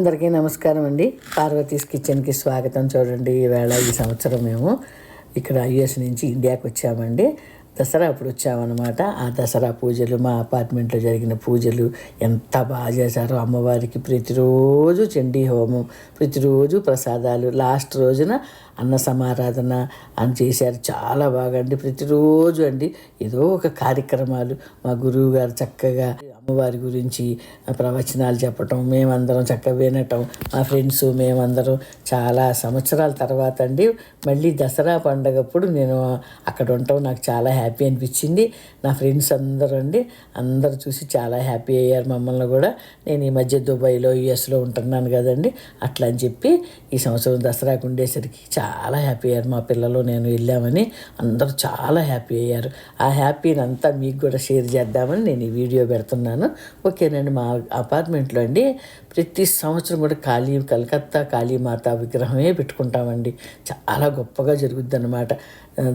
అందరికీ నమస్కారం అండి. పార్వతీస్ కిచెన్కి స్వాగతం. చూడండి, ఈవేళ ఈ సంవత్సరం మేము ఇక్కడ యుఎస్ నుంచి ఇండియాకి వచ్చామండి. దసరా అప్పుడు వచ్చామన్నమాట. ఆ దసరా పూజలు, మా అపార్ట్మెంట్లో జరిగిన పూజలు ఎంత బాగా చేశారో. అమ్మవారికి ప్రతిరోజు చండీ హోమం, ప్రతిరోజు ప్రసాదాలు, లాస్ట్ రోజున అన్న సమారాధన అని చేశారు. చాలా బాగా అండి. ప్రతిరోజు అండి ఏదో ఒక కార్యక్రమాలు. మా గురువు గారు చక్కగా అమ్మవారి గురించి ప్రవచనాలు చెప్పటం, మేమందరం చక్కగా వినటం, మా ఫ్రెండ్స్ మేమందరం చాలా సంవత్సరాల తర్వాత అండి మళ్ళీ దసరా పండగప్పుడు నేను అక్కడ ఉండటం నాకు చాలా హ్యాపీ అనిపించింది. నా ఫ్రెండ్స్ అందరూ అండి అందరూ చూసి చాలా హ్యాపీ అయ్యారు. మమ్మల్ని కూడా నేను ఈ మధ్య దుబాయ్లో యుఎస్లో ఉంటున్నాను కదండి, అట్లా అని చెప్పి ఈ సంవత్సరం దసరాకు ఉండేసరికి చాలా హ్యాపీ అయ్యారు. మా పిల్లలు నేను వెళ్ళామని అందరూ చాలా హ్యాపీ అయ్యారు. ఆ హ్యాపీని అంతా మీకు కూడా షేర్ చేద్దామని నేను ఈ వీడియో పెడుతున్నాను. ఓకేనండి. మా అపార్ట్మెంట్లో అండి ప్రతి సంవత్సరం కూడా కలకత్తా కాళీమాత విగ్రహమే పెట్టుకుంటామండి. చాలా గొప్పగా జరుగుద్ది అన్నమాట.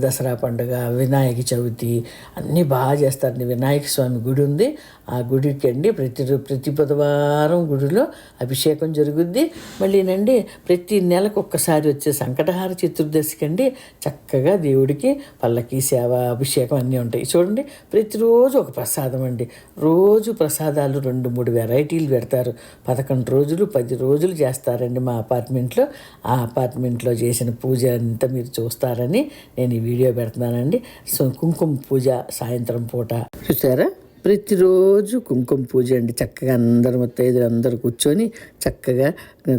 దసరా పండుగ, వినాయక చవితి అన్నీ బాగా చేస్తారండి. వినాయక స్వామి గుడి ఉంది. ఆ గుడికి అండి ప్రతి బుధవారం గుడిలో అభిషేకం జరుగుద్ది. మళ్ళీనండి ప్రతి నెలకు ఒక్కసారి వచ్చే సంకటహార చతుర్దశికి అండి చక్కగా దేవుడికి పల్లకి సేవ, అభిషేకం అన్నీ ఉంటాయి. చూడండి, ప్రతిరోజు ఒక ప్రసాదం అండి. రోజు ప్రసాదాలు 2-3 వెరైటీలు పెడతారు. 11 రోజులు 10 రోజులు చేస్తారండి మా అపార్ట్మెంట్లో. ఆ అపార్ట్మెంట్లో చేసిన పూజ అంతా మీరు చూస్తారని నేను ఈ వీడియో పెడుతున్నానండి. సో కుంకుమ పూజ సాయంత్రం పూట చూసారా, ప్రతిరోజు కుంకుమ పూజ అండి. చక్కగా అందరు ముత్తైదులు అందరూ కూర్చొని చక్కగా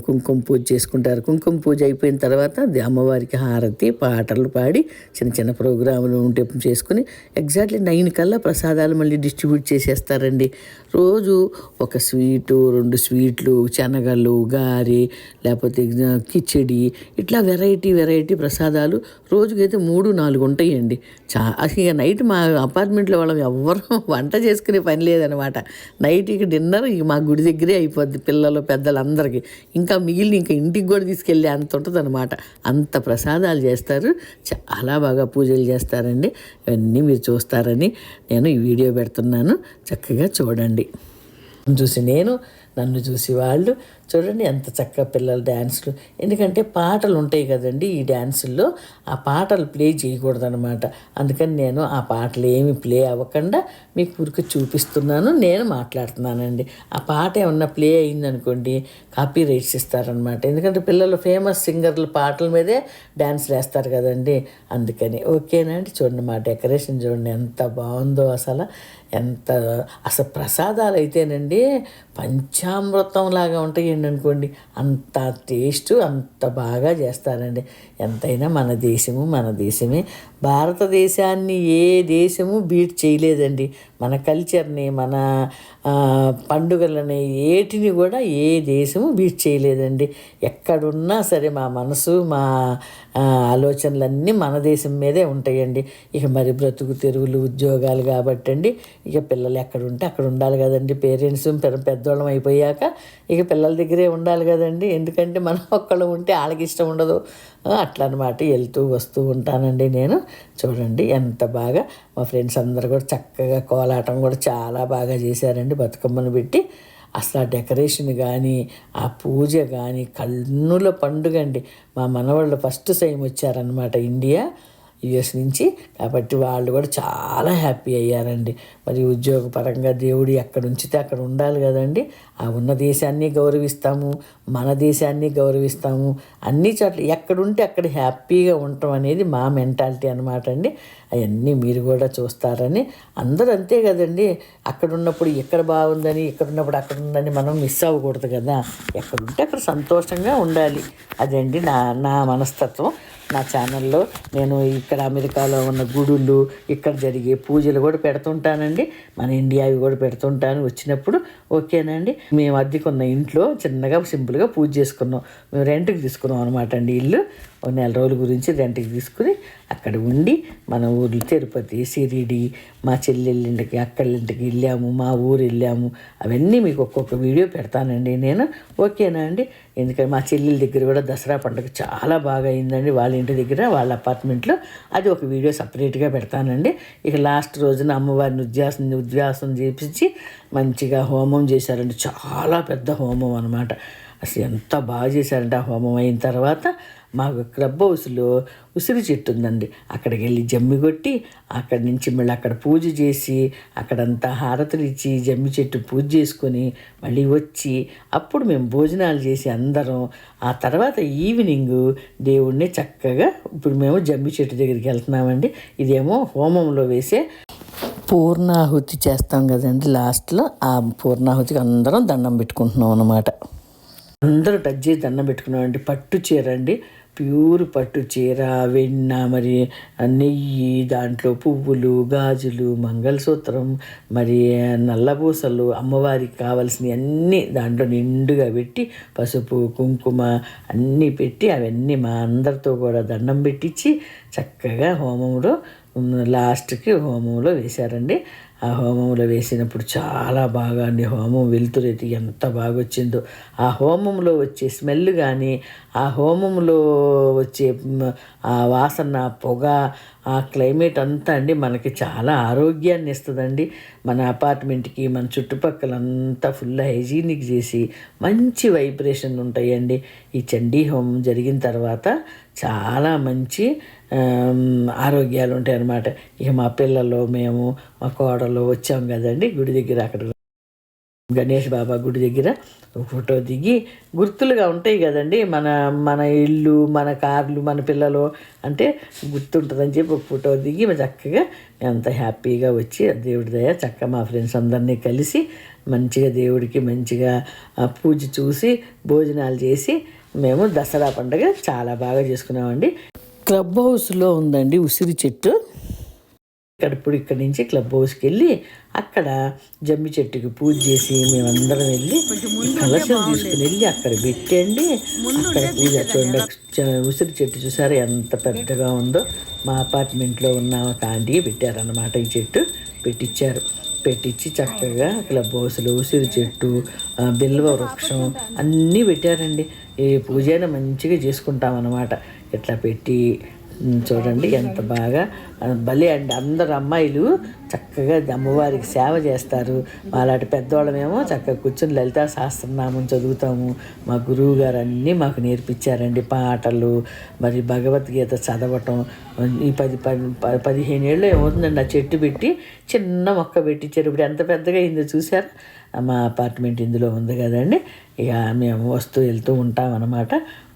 కుంకుమ పూజ చేసుకుంటారు. కుంకుమ పూజ అయిపోయిన తర్వాత అమ్మవారికి హారతి, పాటలు పాడి చిన్న చిన్న ప్రోగ్రాములు ఉంటే చేసుకుని ఎగ్జాక్ట్లీ 9 కల్లా ప్రసాదాలు మళ్ళీ డిస్ట్రిబ్యూట్ చేసేస్తారండి. రోజు ఒక స్వీటు, 2 స్వీట్లు, శనగలు, గారి, లేకపోతే కిచిడి, ఇట్లా వెరైటీ ప్రసాదాలు రోజుకైతే 3-4 ఉంటాయండి. ఇక నైట్ మా అపార్ట్మెంట్లో వాళ్ళం ఎవ్వరూ వంట చేసుకునే పని లేదనమాట. నైట్ ఇక డిన్నర్ ఇక మా గుడి దగ్గరే అయిపోద్ది. పిల్లలు పెద్దలందరికీ ఇంకా మిగిలిన ఇంకా ఇంటికి కూడా తీసుకెళ్ళి అంత ఉంటుంది అనమాట. అంత ప్రసాదాలు చేస్తారు. చాలా బాగా పూజలు చేస్తారండి. ఇవన్నీ మీరు చూస్తారని నేను ఈ వీడియో పెడుతున్నాను. చక్కగా చూడండి. చూసి నేను, నన్ను చూసి వాళ్ళు చూడండి ఎంత చక్కగా పిల్లల డ్యాన్సులు. ఎందుకంటే పాటలు ఉంటాయి కదండి ఈ డ్యాన్సుల్లో, ఆ పాటలు ప్లే చేయకూడదనమాట. అందుకని నేను ఆ పాటలు ఏమి ప్లే అవ్వకుండా మీకు ఊరికి చూపిస్తున్నాను, నేను మాట్లాడుతున్నానండి. ఆ పాట ఏమన్నా ప్లే అయిందనుకోండి కాపీ రైట్స్ ఇస్తారనమాట. ఎందుకంటే పిల్లలు ఫేమస్ సింగర్ల పాటల మీదే డ్యాన్స్లు వేస్తారు కదండి, అందుకని. ఓకేనండి. చూడండి మా డెకరేషన్ చూడండి ఎంత బాగుందో. అసలు ప్రసాదాలు అయితేనండి పంచామృతం లాగా ఉంటాయండి అనుకోండి. అంత టేస్ట్, అంత బాగా చేస్తారండి. ఎంతైనా మన దేశమే. భారతదేశాన్ని ఏ దేశము బీట్ చేయలేదండి. మన కల్చర్ని, మన పండుగలని ఏటిని కూడా ఏ దేశము బీట్ చేయలేదండి. ఎక్కడున్నా సరే మా మనసు, మా ఆలోచనలన్నీ మన దేశం మీదే ఉంటాయండి. ఇక మరి బ్రతుకు తెరువులు, ఉద్యోగాలు కాబట్టి అండి ఇక పిల్లలు ఎక్కడ ఉంటే అక్కడ ఉండాలి కదండి. పేరెంట్స్ పెద్దవాళ్ళం అయిపోయాక ఇక పిల్లల దగ్గరే ఉండాలి కదండి. ఎందుకంటే మనం ఒక్కళ్ళు ఉంటే వాళ్ళకి ఇష్టం ఉండదు. అట్లా అనమాట. వెళ్తూ వస్తూ ఉంటానండి నేను. చూడండి ఎంత బాగా మా ఫ్రెండ్స్ అందరూ కూడా చక్కగా కోలాటం కూడా చాలా బాగా చేశారండి. బతుకమ్మను పెట్టి అసలు ఆ డెకరేషన్ కానీ, ఆ పూజ కానీ కన్నుల పండుగ అండి. మా మనవాళ్ళు ఫస్ట్ టైం వచ్చారనమాట ఇండియా, యుఎస్ నుంచి. కాబట్టి వాళ్ళు కూడా చాలా హ్యాపీ అయ్యారండి. మరి ఉద్యోగపరంగా దేవుడు ఎక్కడ ఉంచితే అక్కడ ఉండాలి కదండి. ఆ ఉన్న దేశాన్ని గౌరవిస్తాము, మన దేశాన్ని గౌరవిస్తాము. అన్ని చోట్ల ఎక్కడుంటే అక్కడ హ్యాపీగా ఉండటం అనేది మా మెంటాలిటీ అనమాట అండి. అవన్నీ మీరు కూడా చూస్తారని. అందరూ అంతే కదండి. అక్కడ ఉన్నప్పుడు ఇక్కడ బాగుందని, ఇక్కడ ఉన్నప్పుడు అక్కడ ఉందని మనం మిస్ అవ్వకూడదు కదా. ఎక్కడుంటే అక్కడ సంతోషంగా ఉండాలి. అదండి నా మనస్తత్వం. నా ఛానల్లో నేను ఇక్కడ అమెరికాలో ఉన్న గుడులు, ఇక్కడ జరిగే పూజలు కూడా పెడుతుంటానండి. మన ఇండియావి కూడా పెడుతుంటాను వచ్చినప్పుడు. ఓకేనండి. మేము అద్దెకున్న ఇంట్లో చిన్నగా సింపుల్గా పూజ చేసుకున్నాం. మేము రెంట్కి తీసుకున్నాం అనమాట అండి ఇల్లు. 1 నెల రోజుల గురించి రెంట్కి తీసుకుని అక్కడ ఉండి మన ఊర్లు తిరుపతి, షిరిడి, మా చెల్లెళ్ళింటికి, అక్కళ్ళింటికి వెళ్ళాము, మా ఊరు వెళ్ళాము. అవన్నీ మీకు ఒక్కొక్క వీడియో పెడతానండి నేను. ఓకేనా అండి. ఎందుకంటే మా చెల్లెల దగ్గర కూడా దసరా పండుగ చాలా బాగా అయిందండి. వాళ్ళ ఇంటి దగ్గర, వాళ్ళ అపార్ట్మెంట్లో. అది ఒక వీడియో సపరేట్గా పెడతానండి. ఇక లాస్ట్ రోజున అమ్మవారిని ఉద్వాసం చేపించి మంచిగా హోమం చేశారండి. చాలా పెద్ద హోమం అనమాట. అసలు ఎంత బాగా చేశారంటే ఆ హోమం అయిన తర్వాత మాకు క్లబ్ హౌస్లో ఉసిరి చెట్టు ఉందండి. అక్కడికి వెళ్ళి జమ్మి కొట్టి అక్కడి నుంచి మళ్ళీ అక్కడ పూజ చేసి అక్కడంతా హారతులు ఇచ్చి జమ్మి చెట్టు పూజ చేసుకొని మళ్ళీ వచ్చి అప్పుడు మేము భోజనాలు చేసి అందరం ఆ తర్వాత ఈవినింగ్ దేవుణ్ణి చక్కగా ఇప్పుడు మేము జమ్మి చెట్టు దగ్గరికి వెళ్తున్నామండి. ఇదేమో హోమంలో వేసే పూర్ణాహుతి చేస్తాం కదండి. లాస్ట్లో ఆ పూర్ణాహుతికి అందరం దండం పెట్టుకుంటున్నాం అన్నమాట. అందరూ టచ్ చేసి దండం పెట్టుకున్నామండి. పట్టు చీర అండి, ప్యూర్ పట్టు చీర, వెన్న, మరి నెయ్యి, దాంట్లో పువ్వులు, గాజులు, మంగళసూత్రం, మరి నల్లబూసలు, అమ్మవారికి కావాల్సినవి అన్నీ దాంట్లో నిండుగా పెట్టి పసుపు కుంకుమ అన్నీ పెట్టి అవన్నీ మా అందరితో కూడా దండం పెట్టించి చక్కగా హోమంలో లాస్ట్కి హోమంలో వేశారండి. ఆ హోమంలో వేసినప్పుడు చాలా బాగా అండి హోమం వెలుతురైతే ఎంత బాగా వచ్చిందో. ఆ హోమంలో వచ్చే స్మెల్ కానీ ఆ హోమంలో వచ్చే ఆ వాసన, పొగ, ఆ క్లైమేట్ అంతా అండి మనకి చాలా ఆరోగ్యాన్ని ఇస్తుందండి. మన అపార్ట్మెంట్కి మన చుట్టుపక్కలంతా ఫుల్ హైజీనిక్ చేసి మంచి వైబ్రేషన్ ఉంటాయండి. ఈ చండీ హోమం జరిగిన తర్వాత చాలా మంచి ఆరోగ్యాలు ఉంటాయి అన్నమాట. ఇక మా పిల్లలు మేము మా కోడలు వచ్చాం కదండి గుడి దగ్గర, అక్కడ గణేష్ బాబా గుడి దగ్గర ఫోటో దిగి గుర్తులుగా ఉంటాయి కదండి. మన మన ఇల్లు, మన కార్లు, మన పిల్లలు అంటే గుర్తుంటుందని చెప్పి ఒక ఫోటో దిగి చక్కగా ఎంత హ్యాపీగా వచ్చి దేవుడి దయ చక్కగా మా ఫ్రెండ్స్ అందరినీ కలిసి మంచిగా దేవుడికి మంచిగా పూజ చూసి భోజనాలు చేసి మేము దసరా పండుగ చాలా బాగా చేసుకున్నామండి. క్లబ్ హౌస్లో ఉందండి ఉసిరి చెట్టు. ఇక్కడి నుంచి క్లబ్ హౌస్కి వెళ్ళి అక్కడ జమ్మి చెట్టుకి పూజ చేసి మేమందరం వెళ్ళి కలశం తీసుకుని వెళ్ళి అక్కడ పెట్టండి. అక్కడ పూజ చూడండి, ఉసిరి చెట్టు చూసారా ఎంత పెద్దగా ఉందో. మా అపార్ట్మెంట్లో ఉన్న ఒక ఆంటీ పెట్టారన్నమాట. ఈ చెట్టు పెట్టించి చక్కగా క్లబ్ హౌస్లో ఉసిరి చెట్టు, బిల్వ వృక్షం అన్నీ పెట్టారండి. ఈ పూజైనా మంచిగా చేసుకుంటాం అన్నమాట. ఇట్లా పెట్టి చూడండి ఎంత బాగా భలే అండి. అందరు అమ్మాయిలు చక్కగా అమ్మవారికి సేవ చేస్తారు. అలాంటి పెద్దవాళ్ళమేమో చక్కగా కూర్చొని లలితా సహస్రనామం చదువుతాము. మా గురువు గారు అన్నీ మాకు నేర్పించారండి. పాటలు, మరి భగవద్గీత చదవటం. ఈ 15 ఏళ్ళు ఏమవుతుందండి ఆ చెట్టు పెట్టి చిన్న మొక్క పెట్టించారు. ఇప్పుడు ఎంత పెద్దగా అయిందో చూసారు. మా అపార్ట్మెంట్ ఇందులో ఉంది కదండి. ఇక మేము వస్తూ వెళ్తూ ఉంటాం అన్నమాట.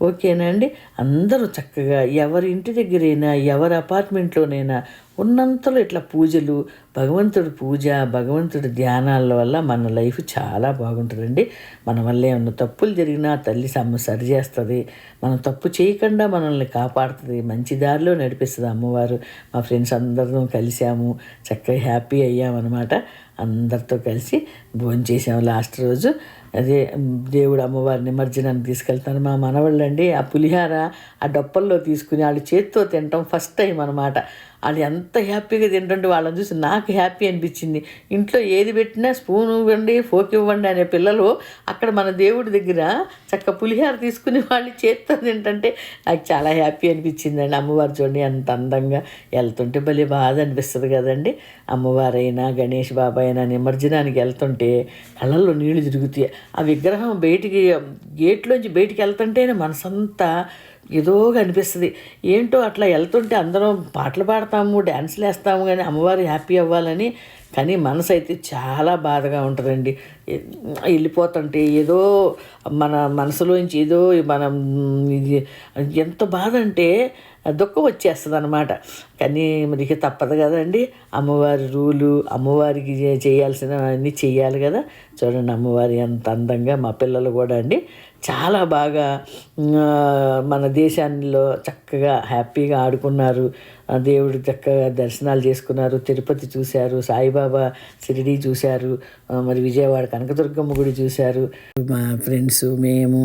ఓకేనండి. అందరూ చక్కగా ఎవరి ఇంటి దగ్గరైనా ఎవరి అపార్ట్మెంట్లోనైనా ఉన్నంతలో ఇట్లా పూజలు, భగవంతుడి పూజ, భగవంతుడి ధ్యానాల వల్ల మన లైఫ్ చాలా బాగుంటుందండి. మన వల్ల ఏమన్నా తప్పులు జరిగినా తల్లి సరి చేస్తుంది. మనం తప్పు చేయకుండా మనల్ని కాపాడుతుంది, మంచి దారిలో నడిపిస్తుంది అమ్మవారు. మా ఫ్రెండ్స్ అందరం కలిసాము, చక్కగా హ్యాపీ అయ్యామన్నమాట. అందరితో కలిసి భోజనం చేసాము లాస్ట్ రోజు. అదే దేవుడు అమ్మవారి నిమజ్జనానికి తీసుకెళ్తాను. మా మనవాళ్ళండి ఆ పులిహార ఆ డొప్పల్లో తీసుకుని వాళ్ళు చేతితో తినటం ఫస్ట్ టైం అనమాట. వాళ్ళు ఎంత హ్యాపీగా తింటుంటే వాళ్ళని చూసి నాకు హ్యాపీ అనిపించింది. ఇంట్లో ఏది పెట్టినా స్పూన్ ఇవ్వండి, ఫోక్ ఇవ్వండి అనే పిల్లలు అక్కడ మన దేవుడి దగ్గర చక్క పులిహార తీసుకుని వాళ్ళు చేతితో తింటుంటే నాకు చాలా హ్యాపీ అనిపించిందండి. అమ్మవారు చూడండి ఎంత అందంగా వెళ్తుంటే భలే బాధ అనిపిస్తుంది కదండి. అమ్మవారైనా గణేష్ బాబా అయినా నిమజ్జనానికి వెళ్తుంటే కళ్ళల్లో నీళ్లు తిరుగుతాయి. ఆ విగ్రహం గేట్లోంచి బయటికి వెళ్తుంటేనే మనసంతా ఏదోగా అనిపిస్తుంది. ఏంటో అట్లా వెళ్తుంటే అందరం పాటలు పాడతాము, డ్యాన్సులు వేస్తాము, కానీ అమ్మవారు హ్యాపీ అవ్వాలని. కానీ మనసు అయితే చాలా బాధగా ఉంటుందండి. వెళ్ళిపోతుంటే ఏదో మన మనసులోంచి ఏదో మనం ఇది ఎంత బాధ అంటే దుఃఖం వచ్చేస్తుంది అనమాట. కానీ మరి ఇక తప్పదు కదండి. అమ్మవారి రూలు, అమ్మవారికి చేయాల్సినవన్నీ చెయ్యాలి కదా. చూడండి అమ్మవారి ఎంత అందంగా మా పిల్లలు కూడా అండి చాలా బాగా మన దేశాల్లో చక్కగా హ్యాపీగా ఆడుకున్నారు. దేవుడు చక్కగా దర్శనాలు చేసుకున్నారు. తిరుపతి చూశారు, సాయిబాబా షిరిడి చూశారు, మరి విజయవాడ కనకదుర్గమ్మ గుడి చూశారు. మా ఫ్రెండ్స్ మేము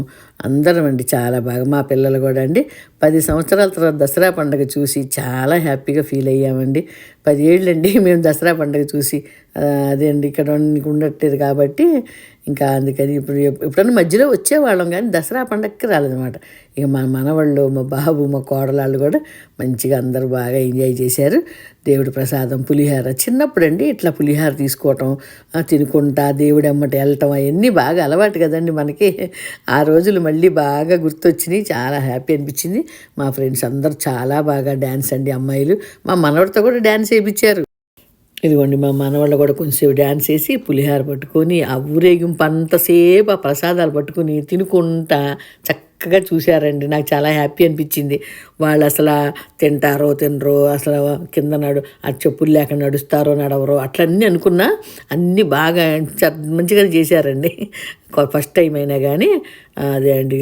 అందరం అండి చాలా బాగా. మా పిల్లలు కూడా అండి 10 సంవత్సరాల తర్వాత దసరా పండుగ చూసి చాలా హ్యాపీగా ఫీల్ అయ్యామండి. 10 ఏళ్ళండి మేము దసరా పండుగ చూసి. అదే అండి ఇక్కడ ఉండట్లేదు కాబట్టి ఇంకా అందుకని ఎప్పుడన్నా మధ్యలో వచ్చేవాళ్ళం కానీ దసరా పండగకి రాలేదన్నమాట. ఇక మా మనవాళ్ళు, మా బాబు, మా కోడలాళ్ళు కూడా మంచిగా అందరూ బాగా ఎంజాయ్ చేశారు. దేవుడి ప్రసాదం పులిహార చిన్నప్పుడండి ఇట్లా పులిహార తీసుకోవటం, తినుకుంటా దేవుడి అమ్మటి వెళ్ళటం అవన్నీ బాగా అలవాటు కదండి మనకి. ఆ రోజులు మళ్ళీ బాగా గుర్తొచ్చినాయి. చాలా హ్యాపీ అనిపించింది. మా ఫ్రెండ్స్ అందరూ చాలా బాగా డ్యాన్స్ అండి, అమ్మాయిలు మా మనవడితో కూడా డ్యాన్స్ వేయించారు. ఇదిగోండి మా మనవాళ్ళు కూడా కొంచెంసేపు డ్యాన్స్ వేసి పులిహార పట్టుకొని ఆ ఊరేగింపు అంతసేపు ఆ ప్రసాదాలు పట్టుకొని తినుకుంటా చక్కగా చూశారండి. నాకు చాలా హ్యాపీ అనిపించింది. వాళ్ళు అసలు తింటారో తినరో, అసలు కింద ఆ చెప్పులు లేక నడుస్తారో నడవరో అట్లన్నీ అనుకున్నా, అన్నీ బాగా మంచిగా చేశారండి. ఫస్ట్ టైం అయినా కానీ అదే అండి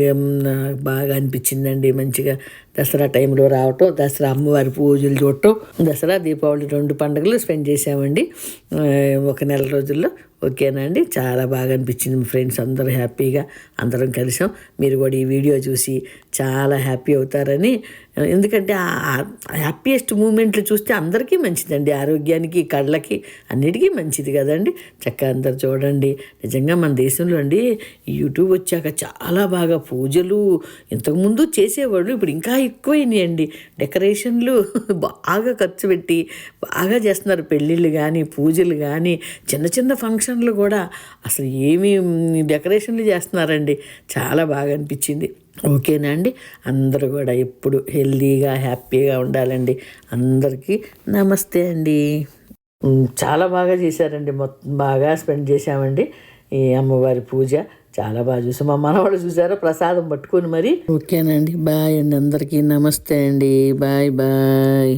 బాగా అనిపించిందండి. మంచిగా దసరా టైంలో రావటం, దసరా అమ్మవారి పూజలు చూడటం, దసరా దీపావళి 2 పండుగలు స్పెండ్ చేసామండి ఒక నెల రోజుల్లో. ఓకేనా అండి, చాలా బాగా అనిపించింది. మా ఫ్రెండ్స్ అందరూ హ్యాపీగా అందరం కలిసాం. మీరు కూడా ఈ వీడియో చూసి చాలా హ్యాపీ అవుతారని, ఎందుకంటే ఆ హ్యాపీయెస్ట్ మూమెంట్లు చూస్తే అందరికీ మంచిదండి, ఆరోగ్యానికి, కళ్ళకి, అన్నిటికీ మంచిది కదండి. చక్కగా అందరు చూడండి. నిజంగా మన దేశంలో అండి యూట్యూబ్ వచ్చాక చాలా బాగా పూజలు ఇంతకుముందు చేసేవాళ్ళు, ఇప్పుడు ఇంకా ఎక్కువైనాయండి. డెకరేషన్లు బాగా ఖర్చు పెట్టి బాగా చేస్తున్నారు. పెళ్ళిళ్ళు కానీ, పూజలు కానీ, చిన్న చిన్న ఫంక్షన్లు కూడా అసలు ఏమి డెకరేషన్లు చేస్తున్నారండి. చాలా బాగా అనిపించింది. ఓకేనా అండి, అందరూ కూడా ఎప్పుడు హెల్దీగా హ్యాపీగా ఉండాలండి. అందరికీ నమస్తే అండి. చాలా బాగా చేశారండి. మొత్తం బాగా స్పెండ్ చేశామండి ఈ అమ్మవారి పూజ. చాలా బాగా చూసాం. మా మనవాళ్ళు చూసారా ప్రసాదం పట్టుకొని మరి. ఓకేనండి, బాయ్ అండి, అందరికీ నమస్తే అండి. Bye bye.